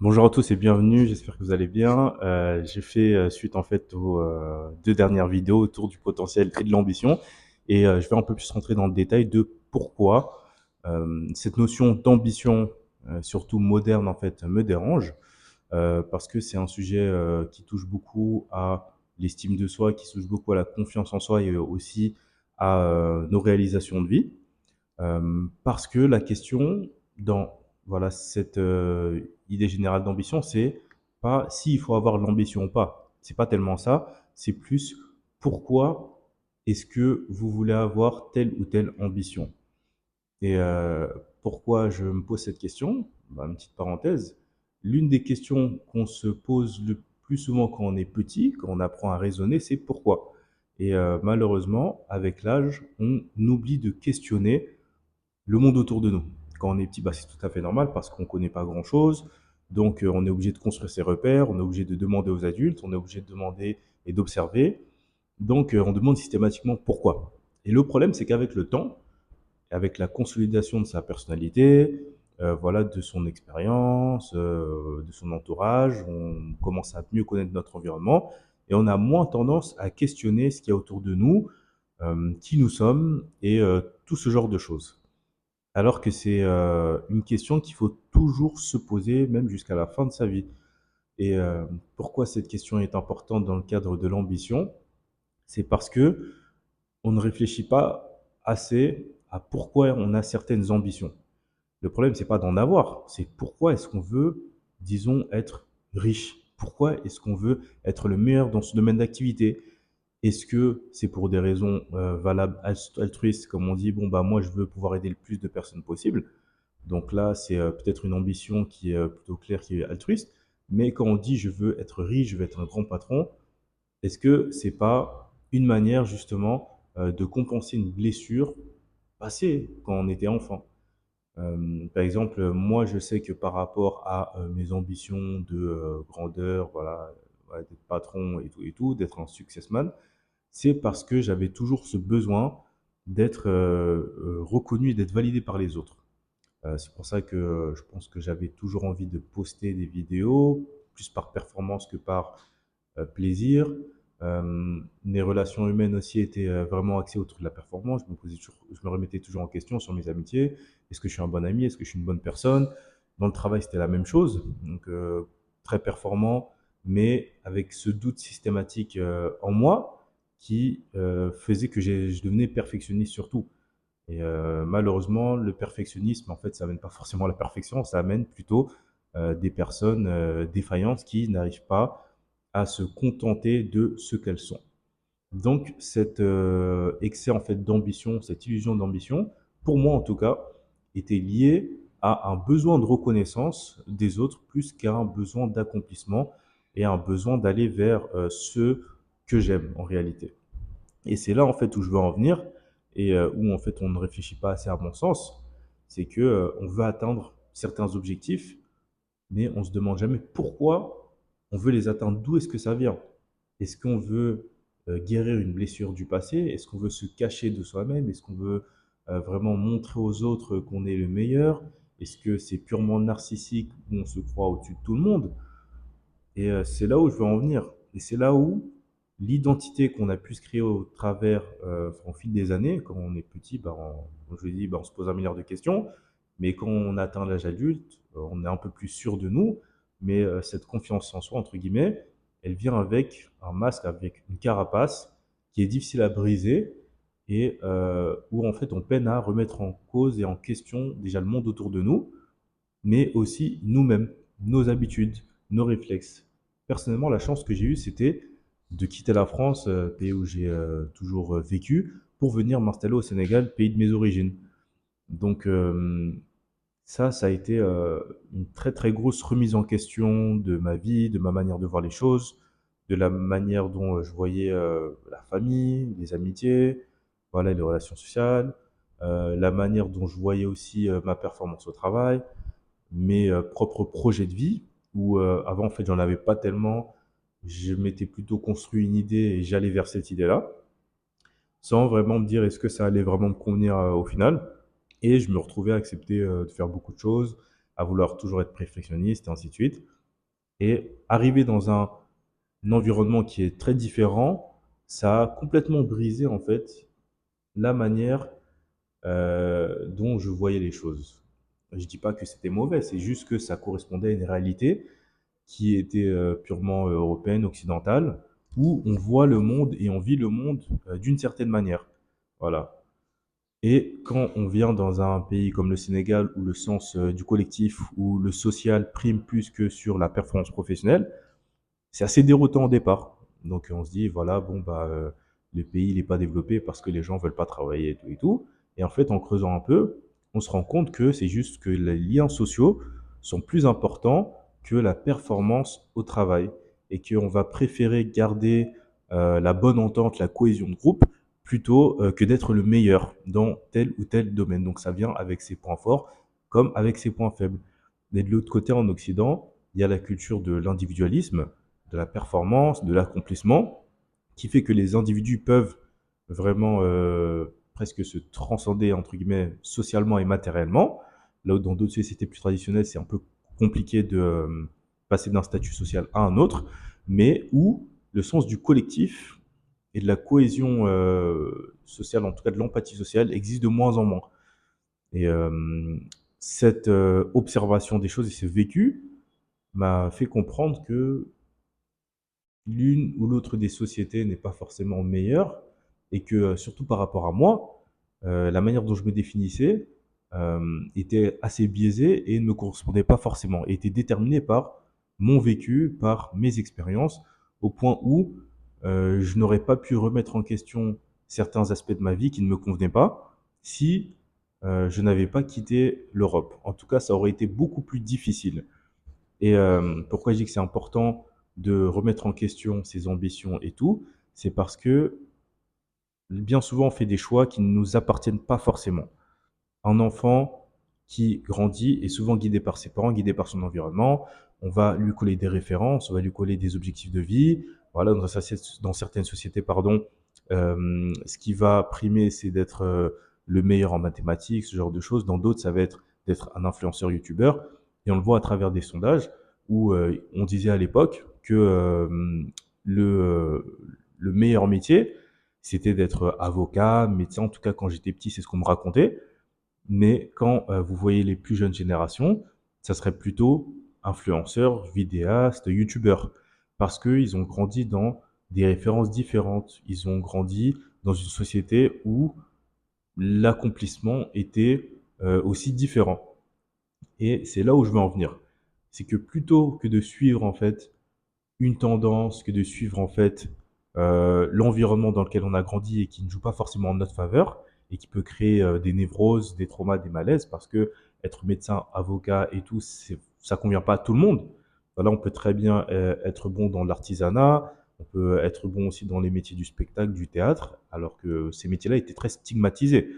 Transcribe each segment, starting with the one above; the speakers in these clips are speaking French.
Bonjour à tous et bienvenue, j'espère que vous allez bien. J'ai fait suite en fait aux deux dernières vidéos autour du potentiel et de l'ambition et je vais un peu plus rentrer dans le détail de pourquoi cette notion d'ambition, surtout moderne en fait, me dérange parce que c'est un sujet qui touche beaucoup à l'estime de soi, qui touche beaucoup à la confiance en soi et aussi à nos réalisations de vie. Parce que la question dans voilà cette idée générale d'ambition, c'est pas s'il faut avoir de l'ambition ou pas. C'est pas tellement ça. C'est plus pourquoi est-ce que vous voulez avoir telle ou telle ambition. Et pourquoi je me pose cette question? Bah, une petite parenthèse. L'une des questions qu'on se pose le plus souvent quand on est petit, quand on apprend à raisonner, c'est pourquoi. Et malheureusement, avec l'âge, on oublie de questionner le monde autour de nous. Quand on est petit, bah, c'est tout à fait normal parce qu'on ne connaît pas grand-chose. Donc, on est obligé de construire ses repères, on est obligé de demander aux adultes, on est obligé de demander et d'observer. Donc, on demande systématiquement pourquoi. Et le problème, c'est qu'avec le temps, avec la consolidation de sa personnalité, voilà, de son expérience, de son entourage, on commence à mieux connaître notre environnement et on a moins tendance à questionner ce qu'il y a autour de nous, qui nous sommes et tout ce genre de choses. Alors que c'est une question qu'il faut toujours se poser, même jusqu'à la fin de sa vie. Et pourquoi cette question est importante dans le cadre de l'ambition? C'est parce que on ne réfléchit pas assez à pourquoi on a certaines ambitions. Le problème, c'est pas d'en avoir, c'est pourquoi est-ce qu'on veut, disons, être riche? Pourquoi est-ce qu'on veut être le meilleur dans ce domaine d'activité? Est-ce que c'est pour des raisons valables, altruistes, comme on dit, bon, bah, moi, je veux pouvoir aider le plus de personnes possible. Donc là, c'est peut-être une ambition qui est plutôt claire, qui est altruiste. Mais quand on dit je veux être riche, je veux être un grand patron, est-ce que c'est pas une manière justement de compenser une blessure passée quand on était enfant? Par exemple, moi, je sais que par rapport à mes ambitions de grandeur, voilà, ouais, d'être patron et tout, d'être un successman, c'est parce que j'avais toujours ce besoin d'être reconnu et d'être validé par les autres. C'est pour ça que je pense que j'avais toujours envie de poster des vidéos, plus par performance que par plaisir. Mes relations humaines aussi étaient vraiment axées autour de la performance. Je me remettais toujours en question sur mes amitiés. Est-ce que je suis un bon ami? Est-ce que je suis une bonne personne? Dans le travail, c'était la même chose. Donc, très performant, mais avec ce doute systématique en moi qui faisait que je devenais perfectionniste surtout. Et malheureusement, le perfectionnisme, en fait, ça amène pas forcément à la perfection, ça amène plutôt des personnes défaillantes qui n'arrivent pas à se contenter de ce qu'elles sont. Donc, cet excès en fait d'ambition, cette illusion d'ambition, pour moi en tout cas, était lié à un besoin de reconnaissance des autres plus qu'à un besoin d'accomplissement et à un besoin d'aller vers ce que j'aime en réalité. Et c'est là en fait où je veux en venir et où en fait on ne réfléchit pas assez à mon sens, c'est que on veut atteindre certains objectifs, mais on se demande jamais pourquoi on veut les atteindre. D'où est-ce que ça vient? Est-ce qu'on veut guérir une blessure du passé? Est-ce qu'on veut se cacher de soi-même? Est-ce qu'on veut vraiment montrer aux autres qu'on est le meilleur? Est-ce que c'est purement narcissique où on se croit au-dessus de tout le monde? Et c'est là où je veux en venir. Et c'est là où l'identité qu'on a pu se créer au travers, au fil des années, quand on est petit, bah, comme je l'ai dit, bah, on se pose un milliard de questions. Mais quand on atteint l'âge adulte, on est un peu plus sûr de nous. Mais cette confiance en soi, entre guillemets, elle vient avec un masque, avec une carapace qui est difficile à briser et où en fait on peine à remettre en cause et en question déjà le monde autour de nous, mais aussi nous-mêmes, nos habitudes, nos réflexes. Personnellement, la chance que j'ai eue, c'était de quitter la France, pays où j'ai toujours vécu, pour venir m'installer au Sénégal, pays de mes origines. Donc ça a été une très très grosse remise en question de ma vie, de ma manière de voir les choses, de la manière dont je voyais la famille, les amitiés, voilà, les relations sociales, la manière dont je voyais aussi ma performance au travail, mes propres projets de vie, où avant, en fait, j'en avais pas tellement. Je m'étais plutôt construit une idée et j'allais vers cette idée-là, sans vraiment me dire est-ce que ça allait vraiment me convenir au final. Et je me retrouvais à accepter de faire beaucoup de choses, à vouloir toujours être perfectionniste, et ainsi de suite. Et arriver dans un environnement qui est très différent, ça a complètement brisé en fait la manière dont je voyais les choses. Je dis pas que c'était mauvais, c'est juste que ça correspondait à une réalité qui était purement européenne, occidentale, où on voit le monde et on vit le monde d'une certaine manière. Voilà. Et quand on vient dans un pays comme le Sénégal, où le sens du collectif, où le social prime plus que sur la performance professionnelle, c'est assez déroutant au départ. Donc on se dit, voilà, bon, bah, le pays n'est pas développé parce que les gens veulent pas travailler et tout et tout. Et en fait, en creusant un peu, on se rend compte que c'est juste que les liens sociaux sont plus importants que la performance au travail. Et qu'on va préférer garder la bonne entente, la cohésion de groupe, plutôt que d'être le meilleur dans tel ou tel domaine. Donc ça vient avec ses points forts comme avec ses points faibles. Mais de l'autre côté, en Occident, il y a la culture de l'individualisme, de la performance, de l'accomplissement, qui fait que les individus peuvent vraiment presque se transcender, entre guillemets, socialement et matériellement. Là où dans d'autres sociétés plus traditionnelles, c'est un peu compliqué de passer d'un statut social à un autre, mais où le sens du collectif et de la cohésion sociale, en tout cas de l'empathie sociale, existe de moins en moins. Et cette observation des choses et ce vécu m'a fait comprendre que l'une ou l'autre des sociétés n'est pas forcément meilleure et que, surtout par rapport à moi, la manière dont je me définissais était assez biaisée et ne me correspondait pas forcément et était déterminée par mon vécu, par mes expériences, au point où je n'aurais pas pu remettre en question certains aspects de ma vie qui ne me convenaient pas si je n'avais pas quitté l'Europe. En tout cas, ça aurait été beaucoup plus difficile. Et pourquoi je dis que c'est important de remettre en question ses ambitions et tout, c'est parce que bien souvent on fait des choix qui ne nous appartiennent pas forcément. Un enfant qui grandit est souvent guidé par ses parents, guidé par son environnement. On va lui coller des références, on va lui coller des objectifs de vie. Voilà, dans certaines sociétés, pardon, ce qui va primer, c'est d'être le meilleur en mathématiques, ce genre de choses. Dans d'autres, ça va être d'être un influenceur youtubeur. Et on le voit à travers des sondages où on disait à l'époque que le meilleur métier, c'était d'être avocat, médecin. En tout cas, quand j'étais petit, c'est ce qu'on me racontait. Mais quand vous voyez les plus jeunes générations, ça serait plutôt influenceurs, vidéastes, youtubeurs. Parce qu'ils ont grandi dans des références différentes. Ils ont grandi dans une société où l'accomplissement était aussi différent. Et c'est là où je veux en venir. C'est que plutôt que de suivre en fait une tendance, que de suivre en fait l'environnement dans lequel on a grandi et qui ne joue pas forcément en notre faveur et qui peut créer des névroses, des traumas, des malaises parce que être médecin, avocat et tout, ça convient pas à tout le monde. Voilà, on peut très bien être bon dans l'artisanat, on peut être bon aussi dans les métiers du spectacle, du théâtre, alors que ces métiers-là étaient très stigmatisés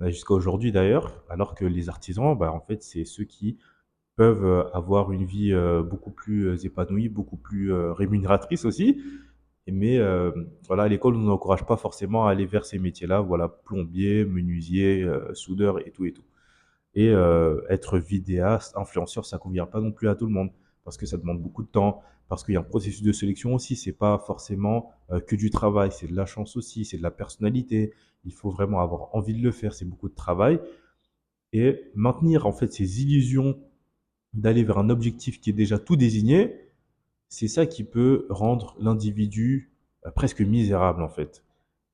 jusqu'à aujourd'hui d'ailleurs, alors que les artisans, bah, en fait, c'est ceux qui peuvent avoir une vie beaucoup plus épanouie, beaucoup plus rémunératrice aussi. Mais voilà, à l'école, on n'encourage pas forcément à aller vers ces métiers-là. Voilà, plombier, menuisier, soudeur et tout et tout. Et être vidéaste, influenceur, ça convient pas non plus à tout le monde parce que ça demande beaucoup de temps, parce qu'il y a un processus de sélection aussi. C'est pas forcément que du travail, c'est de la chance aussi, c'est de la personnalité. Il faut vraiment avoir envie de le faire. C'est beaucoup de travail et maintenir en fait ces illusions d'aller vers un objectif qui est déjà tout désigné, c'est ça qui peut rendre l'individu presque misérable en fait.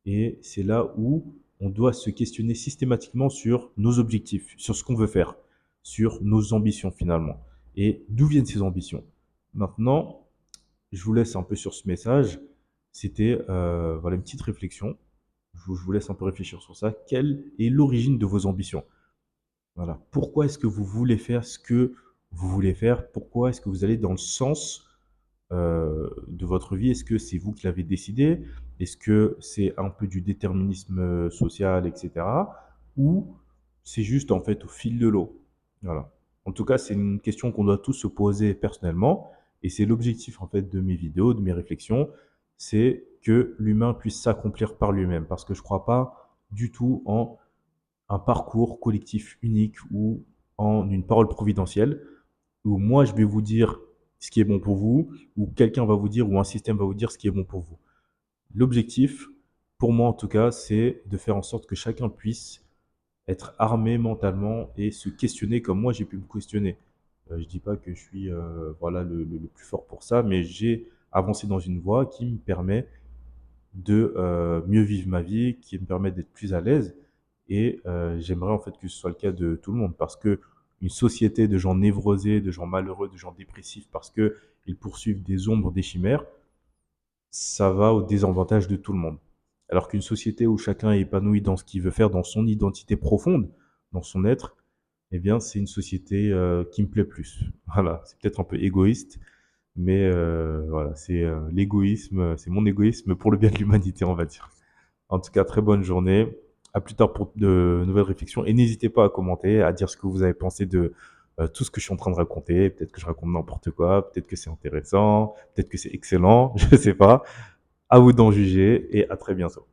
Et c'est là où on doit se questionner systématiquement sur nos objectifs, sur ce qu'on veut faire, sur nos ambitions finalement. Et d'où viennent ces ambitions. Maintenant, je vous laisse un peu sur ce message. C'était voilà une petite réflexion. Je vous laisse un peu réfléchir sur ça. Quelle est l'origine de vos ambitions? Voilà. Pourquoi est-ce que vous voulez faire ce que vous voulez faire? Pourquoi est-ce que vous allez dans le sens de votre vie? Est-ce que c'est vous qui l'avez décidé? Est-ce que c'est un peu du déterminisme social, etc. Ou c'est juste en fait au fil de l'eau? Voilà. En tout cas, c'est une question qu'on doit tous se poser personnellement, et c'est l'objectif en fait de mes vidéos, de mes réflexions, c'est que l'humain puisse s'accomplir par lui-même, parce que je crois pas du tout en un parcours collectif unique où en une parole providentielle où moi, je vais vous dire ce qui est bon pour vous, ou quelqu'un va vous dire, ou un système va vous dire ce qui est bon pour vous. L'objectif, pour moi en tout cas, c'est de faire en sorte que chacun puisse être armé mentalement et se questionner comme moi j'ai pu me questionner. Je dis pas que je suis voilà le plus fort pour ça, mais j'ai avancé dans une voie qui me permet de mieux vivre ma vie, qui me permet d'être plus à l'aise. Et j'aimerais en fait que ce soit le cas de tout le monde, parce que une société de gens névrosés, de gens malheureux, de gens dépressifs, parce que ils poursuivent des ombres, des chimères, ça va au désavantage de tout le monde. Alors qu'une société où chacun est épanoui dans ce qu'il veut faire, dans son identité profonde, dans son être, eh bien, c'est une société qui me plaît plus. Voilà, c'est peut-être un peu égoïste, mais voilà, c'est l'égoïsme, c'est mon égoïsme pour le bien de l'humanité, on va dire. En tout cas, très bonne journée. À plus tard pour de nouvelles réflexions. Et n'hésitez pas à commenter, à dire ce que vous avez pensé de tout ce que je suis en train de raconter. Peut-être que je raconte n'importe quoi, peut-être que c'est intéressant, peut-être que c'est excellent, je ne sais pas. À vous d'en juger et à très bientôt.